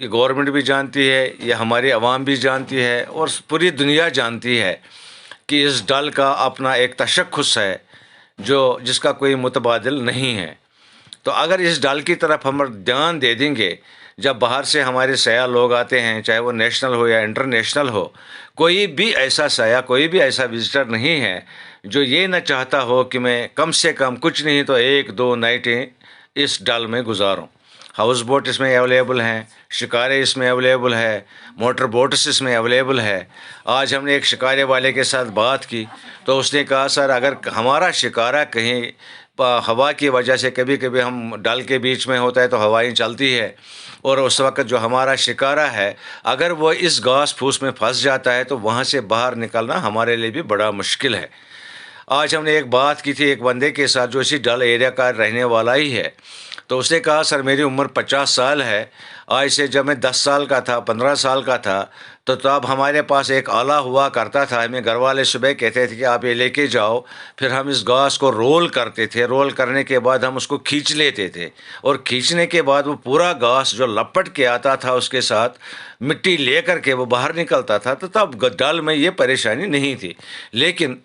یہ گورنمنٹ بھی جانتی ہے، یہ ہماری عوام بھی جانتی ہے، اور پوری دنیا جانتی ہے کہ اس ڈل کا اپنا ایک تشخص ہے جس کا کوئی متبادل نہیں ہے۔ تو اگر اس ڈل کی طرف ہم دھیان دے دیں گے، جب باہر سے ہمارے سیاح لوگ آتے ہیں، چاہے وہ نیشنل ہو یا انٹرنیشنل ہو، کوئی بھی ایسا سیاح، کوئی بھی ایسا وزٹر نہیں ہے جو یہ نہ چاہتا ہو کہ میں کم سے کم کچھ نہیں تو 1-2 نائٹیں اس ڈل میں گزاروں۔ ہاؤس بوٹ اس میں اویلیبل ہیں، شکارے اس میں اویلیبل ہے، موٹر بوٹس اس میں اویلیبل ہے۔ آج ہم نے ایک شکارے والے کے ساتھ بات کی تو اس نے کہا سر اگر ہمارا شکارہ کہیں ہوا کی وجہ سے، کبھی کبھی ہم ڈل کے بیچ میں ہوتا ہے تو ہوائیں چلتی ہے، اور اس وقت جو ہمارا شکارہ ہے اگر وہ اس گھاس پھوس میں پھنس جاتا ہے تو وہاں سے باہر نکلنا ہمارے لیے بھی بڑا مشکل ہے۔ آج ہم نے ایک بات کی تھی ایک بندے کے ساتھ جو اسی ڈل ایریا کا رہنے والا ہی ہے، تو اس نے کہا سر میری عمر 50 سال ہے، آج سے جب میں 10 سال کا تھا، 15 سال کا تھا، تو تب ہمارے پاس ایک آلہ ہوا کرتا تھا، ہمیں گھر والے صبح کہتے تھے کہ آپ یہ لے کے جاؤ، پھر ہم اس گھاس کو رول کرتے تھے، رول کرنے کے بعد ہم اس کو کھینچ لیتے تھے، اور کھینچنے کے بعد وہ پورا گھاس جو لپٹ کے آتا تھا اس کے ساتھ مٹی لے کر کے وہ باہر نکلتا تھا، تو تب ڈل میں یہ پریشانی نہیں تھی۔ لیکن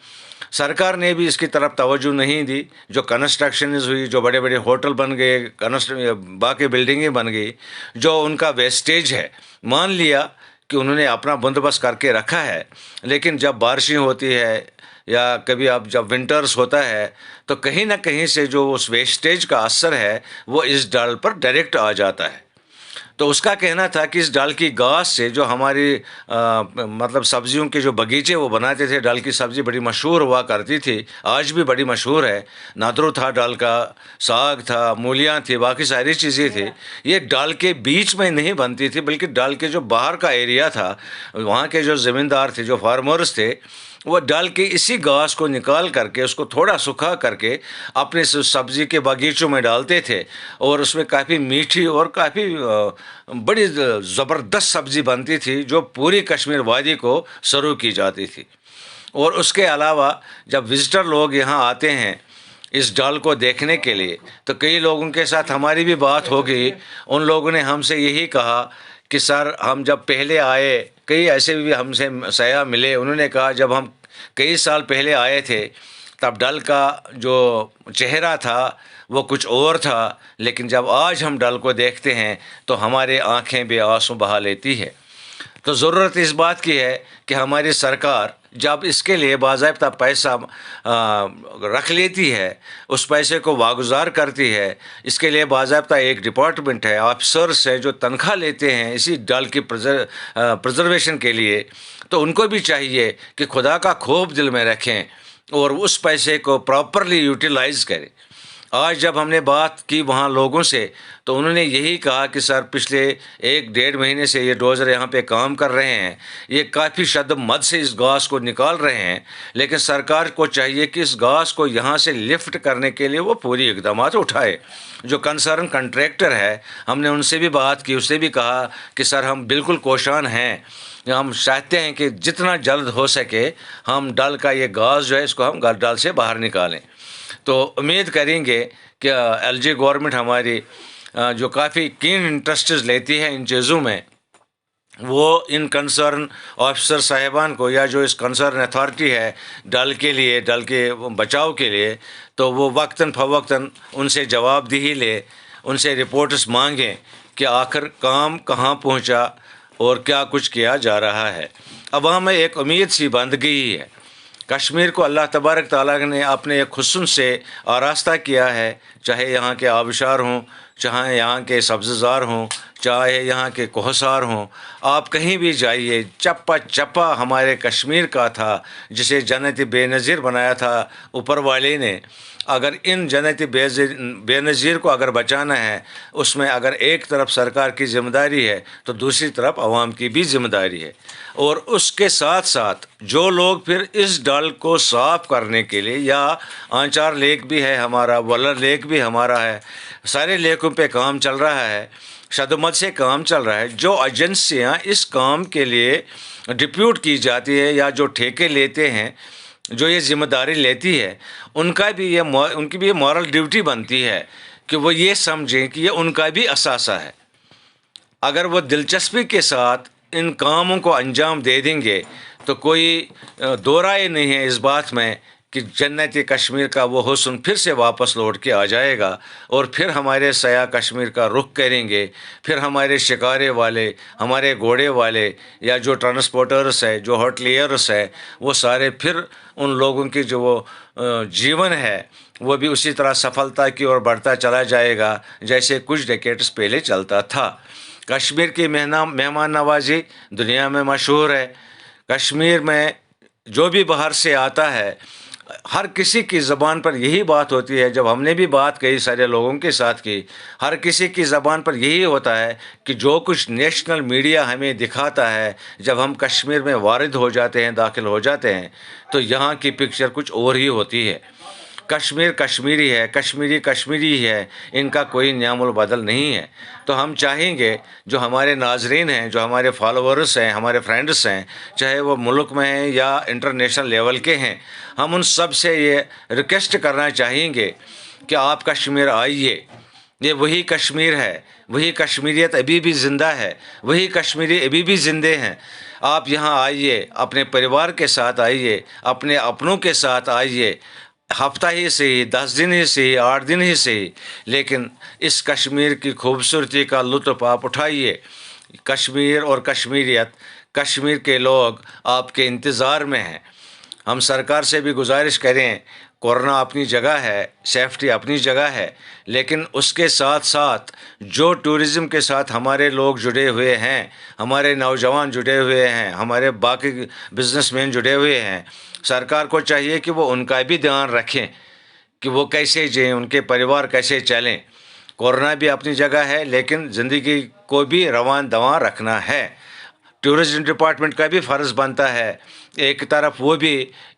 سرکار نے بھی اس کی طرف توجہ نہیں دی، جو کنسٹرکشنز ہوئی، جو بڑے بڑے ہوٹل بن گئے، باقی بلڈنگیں بن گئی، جو ان کا ویسٹیج ہے، مان لیا کہ انہوں نے اپنا بندوبست کر کے رکھا ہے، لیکن جب بارشیں ہوتی ہے یا کبھی اب جب ونٹرز ہوتا ہے تو کہیں نہ کہیں سے جو اس ویسٹیج کا اثر ہے وہ اس ڈل پر ڈائریکٹ آ جاتا ہے۔ تو اس کا کہنا تھا کہ اس ڈل کی گھاس سے جو ہماری مطلب سبزیوں کے جو باغیچے وہ بناتے تھے، ڈل کی سبزی بڑی مشہور ہوا کرتی تھی، آج بھی بڑی مشہور ہے، نادرو تھا ڈل کا، ساگ تھا، مولیاں تھی، باقی ساری چیزیں تھی، یہ ڈل کے بیچ میں نہیں بنتی تھی بلکہ ڈل کے جو باہر کا ایریا تھا، وہاں کے جو زمیندار تھے، جو فارمرز تھے، وہ ڈل کے اسی گھاس کو نکال کر کے اس کو تھوڑا سکھا کر کے اپنے سبزی کے باغیچوں میں ڈالتے تھے، اور اس میں کافی میٹھی اور کافی بڑی زبردست سبزی بنتی تھی جو پوری کشمیر وادی کو سرو کی جاتی تھی۔ اور اس کے علاوہ جب وزٹر لوگ یہاں آتے ہیں اس ڈل کو دیکھنے کے لیے تو کئی لوگوں کے ساتھ ہماری بھی بات ہو گئی، ان لوگوں نے ہم سے یہی کہا کہ سر ہم جب پہلے آئے، کئی ایسے بھی ہم سے سیاح ملے، انہوں نے کہا جب ہم کئی سال پہلے آئے تھے تب ڈل کا جو چہرہ تھا وہ کچھ اور تھا، لیکن جب آج ہم ڈل کو دیکھتے ہیں تو ہمارے آنکھیں بھی آنسو بہا لیتی ہے۔ تو ضرورت اس بات کی ہے کہ ہماری سرکار جب اس کے لیے باضابطہ پیسہ رکھ لیتی ہے، اس پیسے کو واگزار کرتی ہے، اس کے لیے باضابطہ ایک ڈپارٹمنٹ ہے، آفیسرس ہے جو تنخواہ لیتے ہیں اسی ڈل کی پرزرویشن کے لیے، تو ان کو بھی چاہیے کہ خدا کا خوف دل میں رکھیں اور اس پیسے کو پراپرلی یوٹیلائز کریں۔ آج جب ہم نے بات کی وہاں لوگوں سے تو انہوں نے یہی کہا کہ سر پچھلے 1-1.5 مہینے سے یہ ڈوزر یہاں پہ کام کر رہے ہیں، یہ کافی شد مد سے اس گھاس کو نکال رہے ہیں، لیکن سرکار کو چاہیے کہ اس گھاس کو یہاں سے لفٹ کرنے کے لیے وہ پوری اقدامات اٹھائے۔ جو کنسرن کنٹریکٹر ہے ہم نے ان سے بھی بات کی، اس نے بھی کہا کہ سر ہم بالکل کوشاں ہیں، ہم چاہتے ہیں کہ جتنا جلد ہو سکے ہم ڈل کا یہ گھاس جو ہے اس کو ہم ڈل سے باہر نکالیں۔ تو امید کریں گے کہ ایل جی گورنمنٹ ہماری جو کافی کین انٹرسٹز لیتی ہے ان چیزوں میں، وہ ان کنسرن آفیسر صاحبان کو یا جو اس کنسرن اتھارٹی ہے ڈل کے لیے، ڈل کے بچاؤ کے لیے، تو وہ وقتاً فوقتاً ان سے جواب دہی لے، ان سے رپورٹس مانگیں کہ آخر کام کہاں پہنچا اور کیا کچھ کیا جا رہا ہے۔ عوام میں ایک امید سی بندھ گئی ہے۔ کشمیر کو اللہ تبارک تعالیٰ نے اپنے ایک حسن سے آراستہ کیا ہے، چاہے یہاں کے آبشار ہوں، چاہے یہاں کے سبززار ہوں، چاہے یہاں کے کوہسار ہوں، آپ کہیں بھی جائیے، چپا چپا ہمارے کشمیر کا تھا جسے جنت بے نظیر بنایا تھا اوپر والے نے۔ اگر ان جنت بے نظیر کو اگر بچانا ہے، اس میں اگر ایک طرف سرکار کی ذمہ داری ہے تو دوسری طرف عوام کی بھی ذمہ داری ہے، اور اس کے ساتھ ساتھ جو لوگ پھر اس ڈل کو صاف کرنے کے لیے، یا آنچار لیک بھی ہے ہمارا، ولر لیک بھی ہمارا ہے، سارے لیکوں پہ کام چل رہا ہے، شدمت سے کام چل رہا ہے، جو ایجنسیاں اس کام کے لیے ڈپیوٹ کی جاتی ہے یا جو ٹھیکے لیتے ہیں، جو یہ ذمہ داری لیتی ہے، ان کی بھی یہ مورل ڈیوٹی بنتی ہے کہ وہ یہ سمجھیں کہ یہ ان کا بھی اثاثہ ہے۔ اگر وہ دلچسپی کے ساتھ ان کاموں کو انجام دے دیں گے تو کوئی دو رائے نہیں ہے اس بات میں کہ جنت کشمیر کا وہ حسن پھر سے واپس لوٹ کے آ جائے گا، اور پھر ہمارے سیاح کشمیر کا رخ کریں گے، پھر ہمارے شکارے والے، ہمارے گھوڑے والے، یا جو ٹرانسپورٹرس ہے، جو ہوٹلیئرس ہے، وہ سارے پھر ان لوگوں کی جو وہ جیون ہے وہ بھی اسی طرح سفلتا کی اور بڑھتا چلا جائے گا جیسے کچھ ڈیکیڈز پہلے چلتا تھا۔ کشمیر کی مہمان نوازی دنیا میں مشہور ہے۔ کشمیر میں جو بھی باہر سے آتا ہے، ہر کسی کی زبان پر یہی بات ہوتی ہے، جب ہم نے بھی بات کئی سارے لوگوں کے ساتھ کی، ہر کسی کی زبان پر یہی ہوتا ہے کہ جو کچھ نیشنل میڈیا ہمیں دکھاتا ہے، جب ہم کشمیر میں وارد ہو جاتے ہیں، داخل ہو جاتے ہیں، تو یہاں کی پکچر کچھ اور ہی ہوتی ہے۔ کشمیر کشمیری ہے، کشمیری کشمیری ہے، ان کا کوئی نعم البدل نہیں ہے۔ تو ہم چاہیں گے جو ہمارے ناظرین ہیں، جو ہمارے فالوورز ہیں، ہمارے فرینڈس ہیں، چاہے وہ ملک میں ہیں یا انٹرنیشنل لیول کے ہیں، ہم ان سب سے یہ ریکویسٹ کرنا چاہیں گے کہ آپ کشمیر آئیے۔ یہ وہی کشمیر ہے، وہی کشمیریت ابھی بھی زندہ ہے، وہی کشمیری ابھی بھی زندے ہیں۔ آپ یہاں آئیے، اپنے پریوار کے ساتھ آئیے، اپنے اپنوں کے ساتھ آئیے، ہفتہ ہی سے ہی، 10 دن ہی سے ہی، 8 دن ہی سے ہی، لیکن اس کشمیر کی خوبصورتی کا لطف آپ اٹھائیے۔ کشمیر اور کشمیریت، کشمیر کے لوگ آپ کے انتظار میں ہیں۔ ہم سرکار سے بھی گزارش کریں، کورونا اپنی جگہ ہے، سیفٹی اپنی جگہ ہے، لیکن اس کے ساتھ ساتھ جو ٹورزم کے ساتھ ہمارے لوگ جڑے ہوئے ہیں، ہمارے نوجوان جڑے ہوئے ہیں، ہمارے باقی بزنس مین جڑے ہوئے ہیں، سرکار کو چاہیے کہ وہ ان کا بھی دھیان رکھیں کہ وہ کیسے جئیں، ان کے پریوار کیسے چلیں۔ کورونا بھی اپنی جگہ ہے، لیکن زندگی کو بھی رواں دواں رکھنا ہے۔ ٹورزم ڈپارٹمنٹ کا بھی فرض بنتا ہے ایک طرف وہ بھی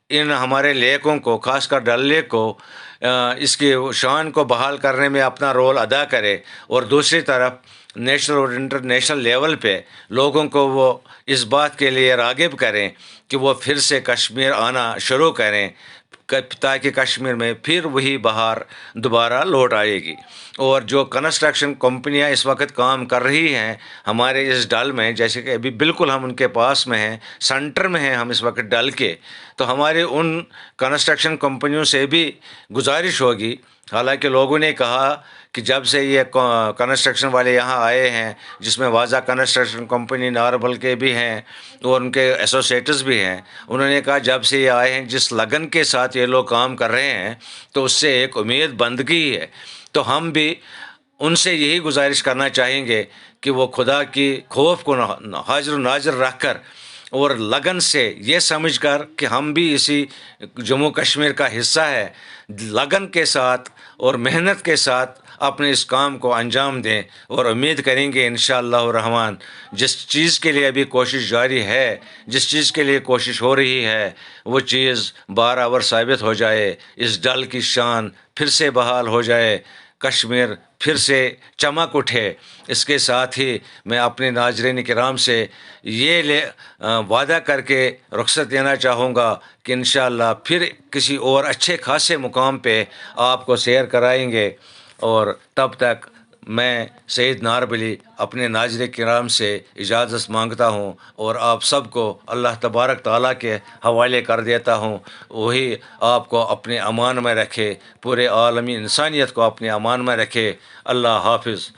ان ہمارے لیکوں کو، خاص کر ڈل لیک کو، اس کی شان کو بحال کرنے میں اپنا رول ادا کرے، اور دوسری طرف نیشنل اور انٹرنیشنل لیول پہ لوگوں کو وہ اس بات کے لیے راغب کریں کہ وہ پھر سے کشمیر آنا شروع کریں، تاکہ کشمیر میں پھر وہی بہار دوبارہ لوٹ آئے گی۔ اور جو کنسٹرکشن کمپنیاں اس وقت کام کر رہی ہیں ہمارے اس ڈل میں، جیسے کہ ابھی بالکل ہم ان کے پاس میں ہیں، سینٹر میں ہیں ہم اس وقت ڈل کے، تو ہمارے ان کنسٹرکشن کمپنیوں سے بھی گزارش ہوگی، حالانکہ لوگوں نے کہا کہ جب سے یہ کنسٹرکشن والے یہاں آئے ہیں، جس میں واضح کنسٹرکشن کمپنی ناربل کے بھی ہیں اور ان کے ایسوسیٹس بھی ہیں، انہوں نے کہا جب سے یہ آئے ہیں، جس لگن کے ساتھ یہ لوگ کام کر رہے ہیں، تو اس سے ایک امید بندگی ہے۔ تو ہم بھی ان سے یہی گزارش کرنا چاہیں گے کہ وہ خدا کی خوف کو حاضر و ناظر رکھ کر اور لگن سے یہ سمجھ کر کہ ہم بھی اسی جموں کشمیر کا حصہ ہے، لگن کے ساتھ اور محنت کے ساتھ اپنے اس کام کو انجام دیں، اور امید کریں گے انشاءاللہ الرحمن جس چیز کے لیے ابھی کوشش جاری ہے، جس چیز کے لیے کوشش ہو رہی ہے، وہ چیز بارآور ثابت ہو جائے، اس ڈل کی شان پھر سے بحال ہو جائے، کشمیر پھر سے چمک اٹھے۔ اس کے ساتھ ہی میں اپنے ناظرین کرام سے یہ وعدہ کر کے رخصت دینا چاہوں گا کہ انشاءاللہ پھر کسی اور اچھے خاصے مقام پہ آپ کو سیر کرائیں گے، اور تب تک میں سید ناربلی اپنے ناظرین کرام سے اجازت مانگتا ہوں، اور آپ سب کو اللہ تبارک تعالیٰ کے حوالے کر دیتا ہوں، وہی آپ کو اپنے امان میں رکھے، پورے عالمی انسانیت کو اپنے امان میں رکھے۔ اللہ حافظ۔